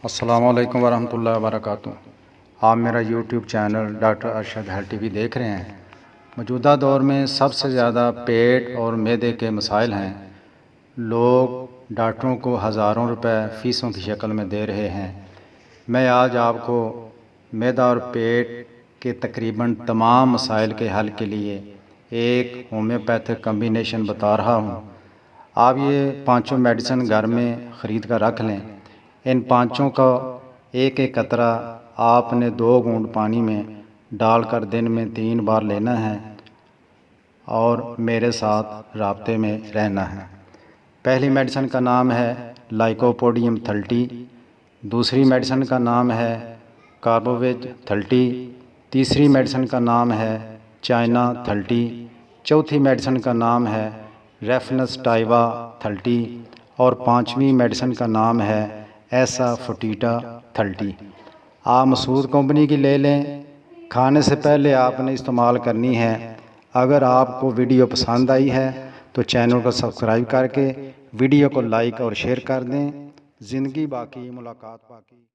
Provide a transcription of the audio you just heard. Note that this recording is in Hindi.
अस्सलामु अलैकुम रहmatullah barakatuhu। आप मेरा YouTube channel doctor Arshad health TV देख रहे हैं। मौजूदा दौर में सबसे ज़्यादा पेट और मैदे के मसाइल हैं। लोग डॉक्टरों को हज़ारों रुपए फ़ीसों की शक्ल में दे रहे हैं। मैं आज आपको मैदा और पेट के तकरीबन तमाम मसाइल के हल के लिए एक होम्योपैथिक कम्बिनेशन बता रहा हूँ। आप ये पाँचों मेडिसिन घर में ख़रीद कर रख लें। इन पाँचों का एक एक कतरा आपने 2 घूंट पानी में डालकर दिन में 3 बार लेना है और मेरे साथ राब्ते में रहना है। पहली मेडिसिन का नाम है लाइकोपोडियम 30, दूसरी मेडिसिन का नाम है कार्बोवेज 30, तीसरी मेडिसिन का नाम है चाइना 30, चौथी मेडिसिन का नाम है रेफनस टाइवा 30 और पाँचवीं मेडिसिन का नाम है ऐसा फुटीटा 30। आप मसूद कंपनी की ले लें। खाने से पहले आपने इस्तेमाल करनी है। अगर आपको वीडियो पसंद आई है तो चैनल को सब्सक्राइब करके वीडियो को लाइक और शेयर कर दें। ज़िंदगी बाकी मुलाकात बाकी।